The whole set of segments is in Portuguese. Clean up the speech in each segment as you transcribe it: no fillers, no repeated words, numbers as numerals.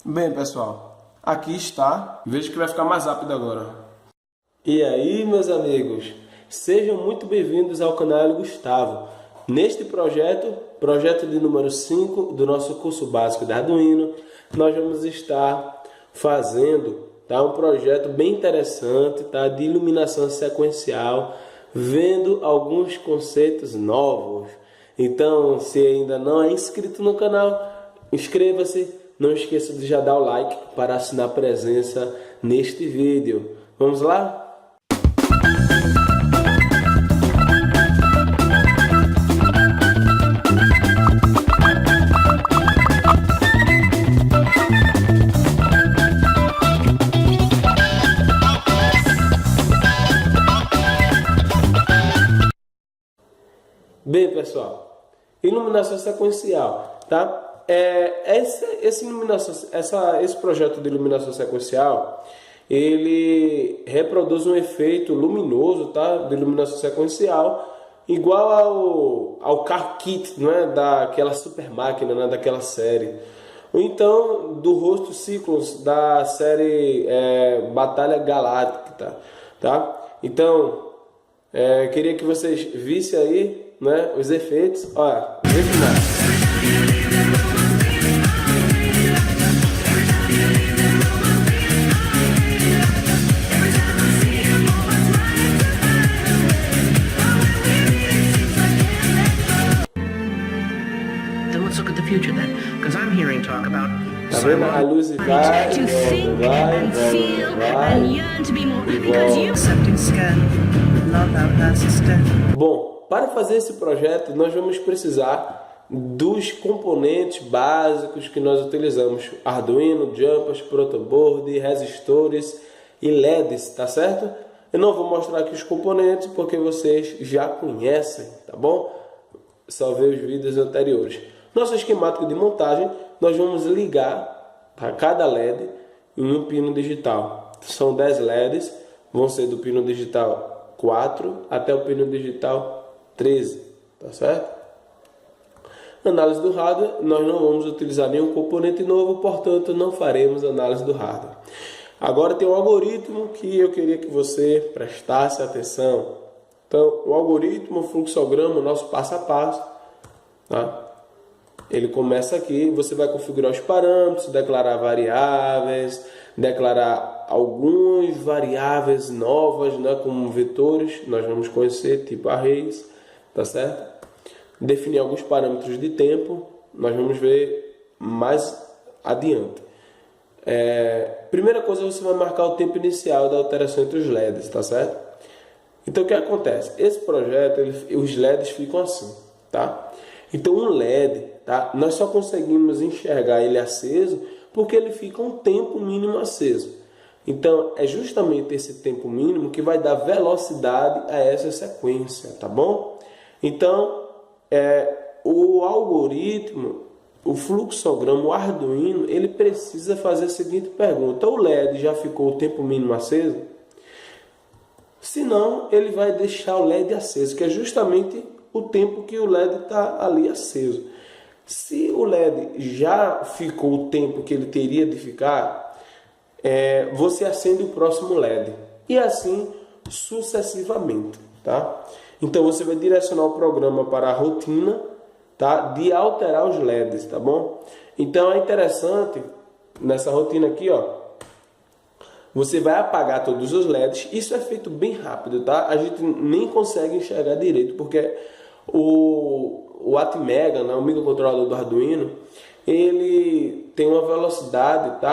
Bem, pessoal, aqui está. Vejo que vai ficar mais rápido agora. E aí, meus amigos, sejam muito bem-vindos ao canal Gustavo. Neste projeto de número 5 do nosso curso básico de Arduino, nós vamos estar fazendo um projeto bem interessante de iluminação sequencial, vendo alguns conceitos novos. Então, se ainda não é inscrito no canal, inscreva-se. Não esqueça de já dar o like para assinar presença neste vídeo. Vamos lá? Bem, pessoal, iluminação sequencial, tá? Esse projeto de iluminação sequencial, ele reproduz um efeito luminoso, de iluminação sequencial, igual ao Car Kit, não é? Daquela super máquina, né? Daquela série. Ou então do Rosto Cyclones da série Batalha Galáctica, tá? Então, queria que vocês vissem aí, né, os efeitos. Olha, vê que massa. Tá vendo? A luz vai, Bom, para fazer esse projeto, nós vamos precisar dos componentes básicos que nós utilizamos: Arduino, Jumpers, protoboard, resistores e LEDs, tá certo? Eu não vou mostrar aqui os componentes porque vocês já conhecem, tá bom? Só ver os vídeos anteriores. Nosso esquemático de montagem, nós vamos ligar para cada LED em um pino digital. São 10 LEDs, vão ser do pino digital 4 até o pino digital 13, tá certo? Análise do hardware, nós não vamos utilizar nenhum componente novo, portanto não faremos análise do hardware. Agora tem um algoritmo que eu queria que você prestasse atenção. Então, o algoritmo, o fluxograma, o nosso passo a passo, tá? Ele começa aqui, você vai configurar os parâmetros, declarar variáveis, declarar algumas variáveis novas, né, como vetores, nós vamos conhecer, tipo arrays, tá certo? Definir alguns parâmetros de tempo, nós vamos ver mais adiante. Primeira coisa, você vai marcar o tempo inicial da alteração entre os LEDs, tá certo? Então, o que acontece? Esse projeto, os LEDs ficam assim, tá? Então, um LED, nós só conseguimos enxergar ele aceso porque ele fica um tempo mínimo aceso. Então, é justamente esse tempo mínimo que vai dar velocidade a essa sequência, tá bom? Então, o algoritmo, o fluxograma, o Arduino, ele precisa fazer a seguinte pergunta: o LED já ficou o tempo mínimo aceso? Se não, ele vai deixar o LED aceso, que é justamente o tempo que o LED está ali aceso. Se o LED já ficou o tempo que ele teria de ficar, você acende o próximo LED. E assim sucessivamente, tá? Então você vai direcionar o programa para a rotina, de alterar os LEDs, tá bom? Então é interessante, nessa rotina aqui, você vai apagar todos os LEDs. Isso é feito bem rápido, tá? A gente nem consegue enxergar direito, porque o Atmega, né, o microcontrolador do Arduino, ele tem uma velocidade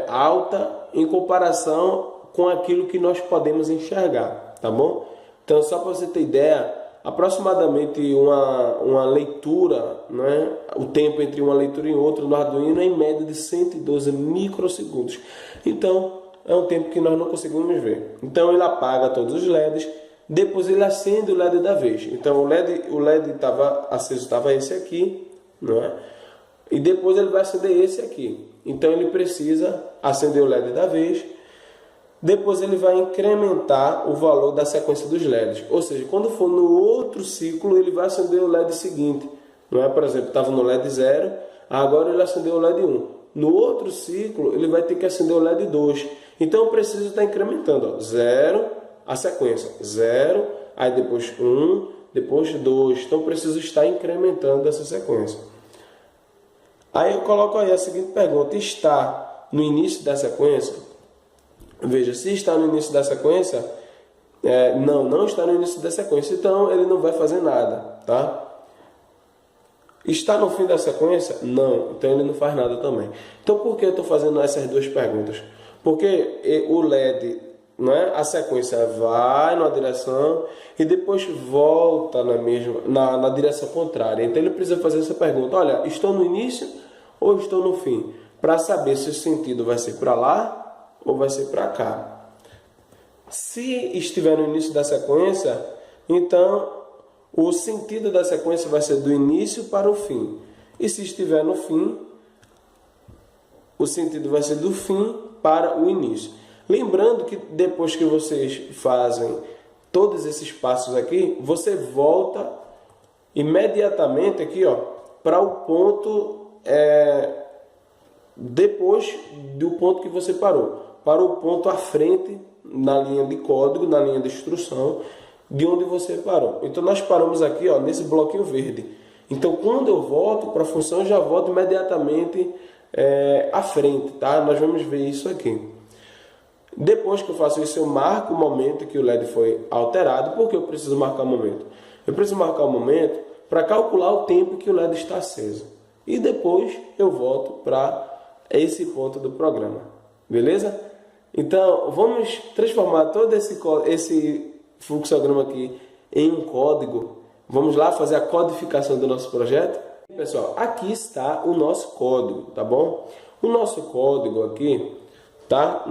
alta em comparação com aquilo que nós podemos enxergar, tá bom? Então, só para você ter ideia, aproximadamente uma leitura, né, o tempo entre uma leitura e outra no Arduino é em média de 112 microsegundos. Então, é um tempo que nós não conseguimos ver. Então, ele apaga todos os LEDs. Depois ele acende o LED da vez. Então o LED estava aceso, estava esse aqui, não é? E depois ele vai acender esse aqui. Então ele precisa acender o LED da vez. Depois ele vai incrementar o valor da sequência dos LEDs. Ou seja, quando for no outro ciclo, ele vai acender o LED seguinte. Não é? Por exemplo, estava no LED 0, agora ele acendeu o LED 1. no outro ciclo, ele vai ter que acender o LED 2. Então eu preciso estar incrementando, 0, a sequência, 0, aí depois 1, depois 2. Então eu preciso estar incrementando essa sequência. Aí eu coloco aí a seguinte pergunta: está no início da sequência? Veja, se está no início da sequência, não está no início da sequência, então ele não vai fazer nada, tá? Está no fim da sequência? Não, então ele não faz nada também. Então por que eu estou fazendo essas duas perguntas? Porque o LED, a sequência vai numa direção e depois volta na direção contrária. Então ele precisa fazer essa pergunta: olha, estou no início ou estou no fim? Para saber se o sentido vai ser para lá ou vai ser para cá. Se estiver no início da sequência, então o sentido da sequência vai ser do início para o fim. E se estiver no fim, o sentido vai ser do fim para o início. Lembrando que depois que vocês fazem todos esses passos aqui, você volta imediatamente aqui, para o ponto depois do ponto que você parou, para o ponto à frente na linha de código, na linha de instrução, de onde você parou. Então nós paramos aqui, nesse bloquinho verde. Então quando eu volto para a função, eu já volto imediatamente à frente, tá? Nós vamos ver isso aqui. Depois que eu faço isso, eu marco o momento que o LED foi alterado. Por que eu preciso marcar o momento? Eu preciso marcar o momento para calcular o tempo que o LED está aceso. E depois eu volto para esse ponto do programa. Beleza? Então, vamos transformar todo esse fluxograma aqui em um código. Vamos lá fazer a codificação do nosso projeto? Pessoal, aqui está o nosso código, tá bom? O nosso código aqui tá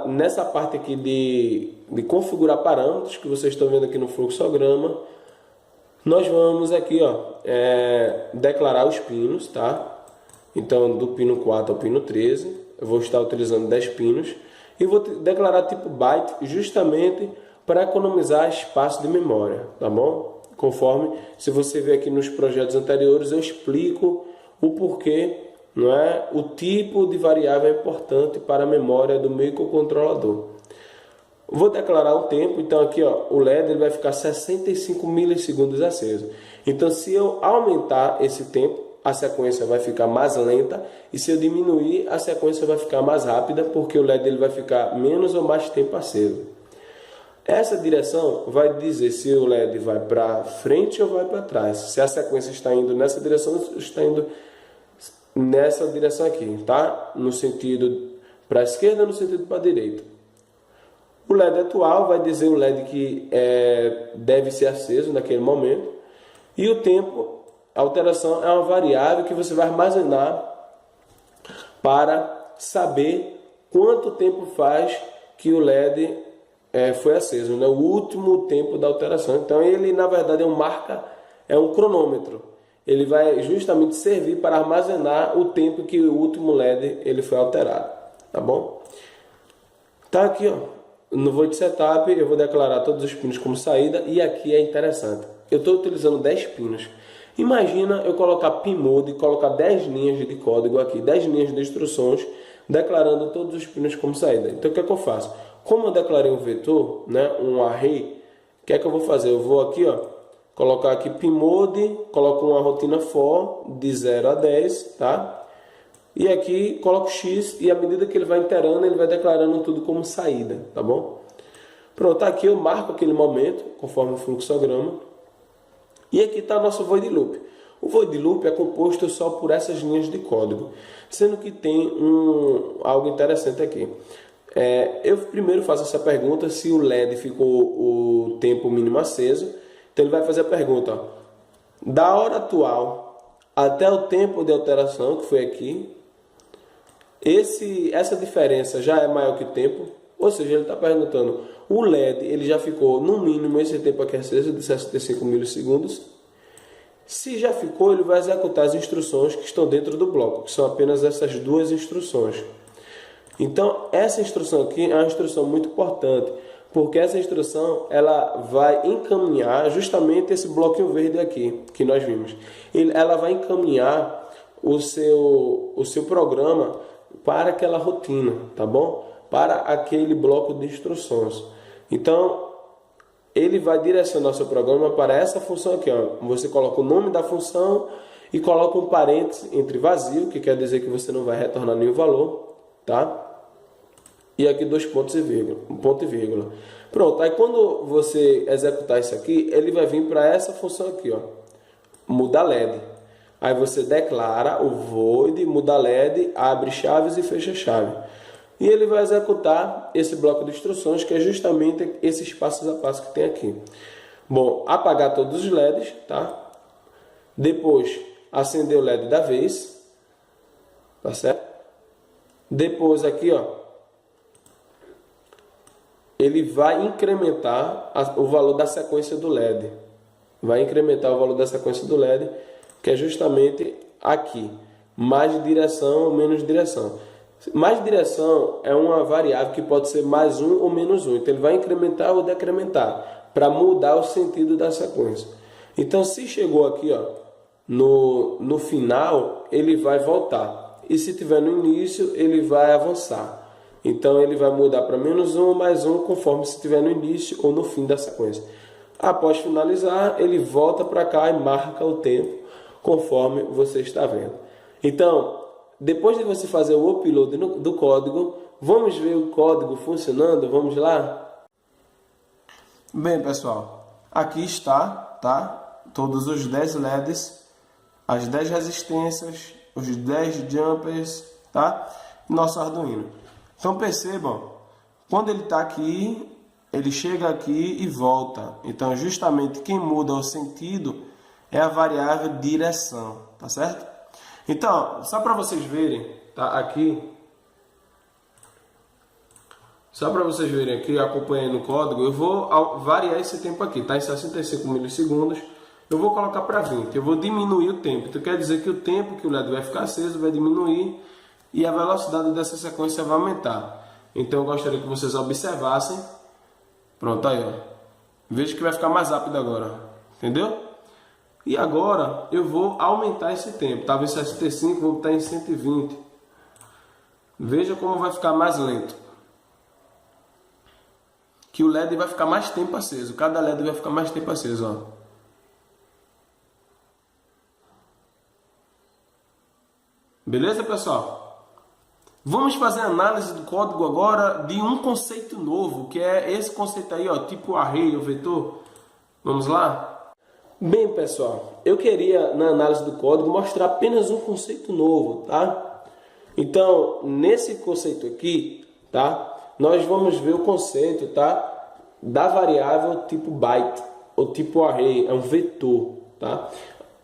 nessa parte aqui de configurar parâmetros que vocês estão vendo aqui no fluxograma. Nós vamos aqui declarar os pinos, tá? Então do pino 4 ao pino 13 eu vou estar utilizando 10 pinos e vou declarar tipo byte justamente para economizar espaço de memória, tá bom? Conforme, se você ver aqui nos projetos anteriores, eu explico o porquê, o tipo de variável é importante para a memória do microcontrolador. Vou declarar um tempo, então aqui o LED ele vai ficar 65 milissegundos aceso. Então se eu aumentar esse tempo, a sequência vai ficar mais lenta, e se eu diminuir, a sequência vai ficar mais rápida, porque o LED ele vai ficar menos ou mais tempo aceso. Essa direção vai dizer se o LED vai para frente ou vai para trás. Se a sequência está indo nessa direção, está indo nessa direção aqui, tá? No sentido para a esquerda, no sentido para a direita. O LED atual vai dizer o LED que deve ser aceso naquele momento. E o tempo, a alteração é uma variável que você vai armazenar para saber quanto tempo faz que o LED foi aceso, o último tempo da alteração. Então ele na verdade é um cronômetro. Ele vai justamente servir para armazenar o tempo que o último LED ele foi alterado, tá bom? Tá aqui, no void setup eu vou declarar todos os pinos como saída, e aqui é interessante. Eu estou utilizando 10 pinos. Imagina eu colocar pin-mode e colocar 10 linhas de código aqui, 10 linhas de instruções, declarando todos os pinos como saída. Então o que é que eu faço? Como eu declarei um vetor, um array, o que é que eu vou fazer? Eu vou aqui, colocar aqui pin-mode, coloco uma rotina for de 0 a 10, tá? E aqui coloco x, e à medida que ele vai iterando, ele vai declarando tudo como saída, tá bom? Pronto, aqui eu marco aquele momento, conforme o fluxograma. E aqui está nosso void loop. O void loop é composto só por essas linhas de código, sendo que tem algo interessante aqui. Eu primeiro faço essa pergunta se o LED ficou o tempo mínimo aceso. Então ele vai fazer a pergunta, da hora atual até o tempo de alteração, que foi aqui, essa diferença já é maior que o tempo, ou seja, ele está perguntando, o LED ele já ficou no mínimo esse tempo aqui aceso de 65 milissegundos. Se já ficou, ele vai executar as instruções que estão dentro do bloco, que são apenas essas duas instruções. Então, essa instrução aqui é uma instrução muito importante, porque essa instrução ela vai encaminhar justamente esse bloquinho verde aqui, que nós vimos. Ela vai encaminhar o seu programa para aquela rotina, tá bom? Para aquele bloco de instruções. Então, ele vai direcionar o seu programa para essa função aqui, ó. Você coloca o nome da função e coloca um parênteses entre vazio, que quer dizer que você não vai retornar nenhum valor, tá? E aqui 2 pontos e vírgula, um ponto e vírgula. Pronto, aí quando você executar isso aqui, ele vai vir para essa função aqui, ó. Muda LED. Aí você declara o void, muda LED, abre chaves e fecha chave. E ele vai executar esse bloco de instruções, que é justamente esses passos a passo que tem aqui. Bom, apagar todos os LEDs, tá? Depois, acender o LED da vez, tá certo? Depois aqui, ó, ele vai incrementar o valor da sequência do LED. Vai incrementar o valor da sequência do LED, que é justamente aqui. Mais direção ou menos direção. Mais direção é uma variável que pode ser mais 1 ou menos 1. Então ele vai incrementar ou decrementar para mudar o sentido da sequência. Então se chegou aqui, ó, no final, ele vai voltar. E se tiver no início, ele vai avançar. Então ele vai mudar para menos 1 ou mais 1 conforme se estiver no início ou no fim da sequência. Após finalizar, ele volta para cá e marca o tempo conforme você está vendo. Então, depois de você fazer o upload do código, vamos ver o código funcionando? Vamos lá? Bem, pessoal, aqui está, tá? Todos os 10 LEDs, as 10 resistências, os 10 jumpers, tá? Nosso Arduino. Então percebam, quando ele está aqui, ele chega aqui e volta. Então justamente quem muda o sentido é a variável direção, tá certo? Então, só para vocês verem, tá aqui, só para vocês verem aqui, acompanhando o código, eu vou variar esse tempo aqui, tá em 65 milissegundos, eu vou colocar para 20, eu vou diminuir o tempo. Então quer dizer que o tempo que o LED vai ficar aceso vai diminuir e a velocidade dessa sequência vai aumentar. Então eu gostaria que vocês observassem. Pronto, aí, ó. Veja que vai ficar mais rápido agora, entendeu? E agora eu vou aumentar esse tempo. Estava em 65, vou botar em 120. Veja como vai ficar mais lento. Que o LED vai ficar mais tempo aceso. Cada LED vai ficar mais tempo aceso, ó. Beleza, pessoal? Vamos fazer análise do código agora de um conceito novo, que é esse conceito aí, ó, tipo array ou vetor. Vamos lá? Bem, pessoal, eu queria, na análise do código, mostrar apenas um conceito novo, tá? Então, nesse conceito aqui, tá? Nós vamos ver o conceito, tá? Da variável tipo byte, ou tipo array, é um vetor, tá?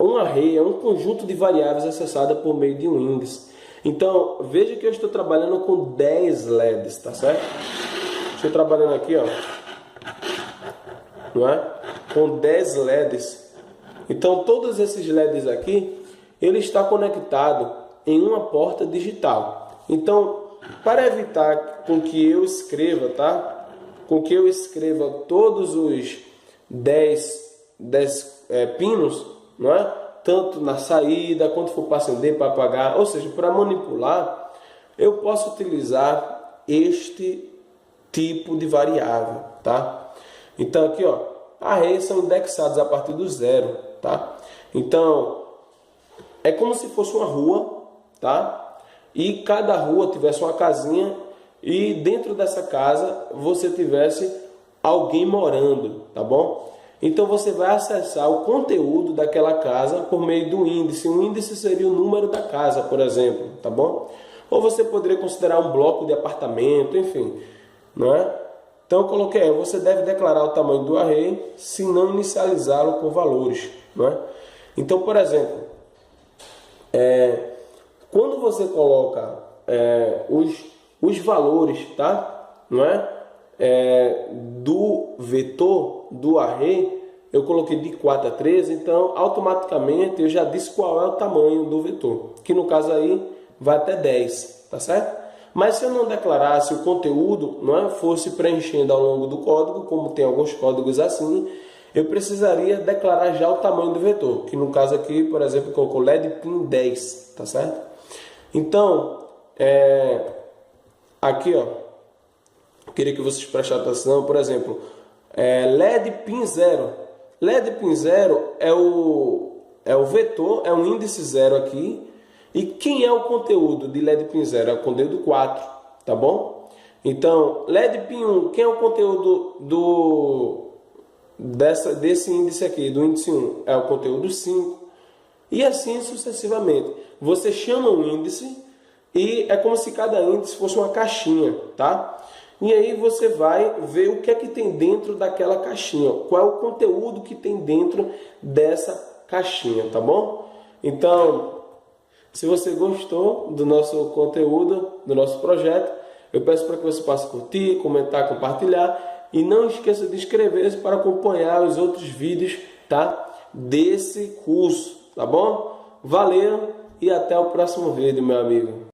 Um array é um conjunto de variáveis acessada por meio de um índice. Então, veja que eu estou trabalhando com 10 LEDs, tá certo? Estou trabalhando aqui, ó, não é? Com 10 LEDs. Então, todos esses LEDs aqui, ele está conectado em uma porta digital. Então, para evitar com que eu escreva, tá? Com que eu escreva todos os 10 pinos, não é? Tanto na saída, quanto for para acender, para apagar, ou seja, para manipular, eu posso utilizar este tipo de variável, tá? Então aqui, ó, arrays são indexados a partir do 0, tá? Então, é como se fosse uma rua, tá? E cada rua tivesse uma casinha e dentro dessa casa você tivesse alguém morando, tá bom? Então você vai acessar o conteúdo daquela casa por meio do índice. Um índice seria o número da casa, por exemplo, tá bom? Ou você poderia considerar um bloco de apartamento, enfim, não é? Então eu coloquei, você deve declarar o tamanho do array se não inicializá-lo com valores, não é? Então, por exemplo, quando você coloca os valores, tá? Não é? Do vetor, do array, eu coloquei de 4 a 13, então automaticamente eu já disse qual é o tamanho do vetor, que no caso aí vai até 10, tá certo? Mas se eu não declarasse o conteúdo, não é, fosse preenchendo ao longo do código, como tem alguns códigos assim, eu precisaria declarar já o tamanho do vetor, que no caso aqui, por exemplo, colocou LED pin 10, tá certo? Então, aqui, ó, eu queria que vocês prestassem atenção, por exemplo, LED pin 0. LED pin 0 é o vetor, é um índice 0 aqui. E quem é o conteúdo de LED pin 0? É o conteúdo 4, tá bom? Então, LED pin 1, quem é o conteúdo desse índice aqui, do índice 1? É o conteúdo 5. E assim sucessivamente. Você chama um índice e é como se cada índice fosse uma caixinha, tá? E aí você vai ver o que é que tem dentro daquela caixinha. Qual é o conteúdo que tem dentro dessa caixinha, tá bom? Então, se você gostou do nosso conteúdo, do nosso projeto, eu peço para que você passe a curtir, comentar, compartilhar e não esqueça de inscrever-se para acompanhar os outros vídeos, tá? Desse curso, tá bom? Valeu e até o próximo vídeo, meu amigo.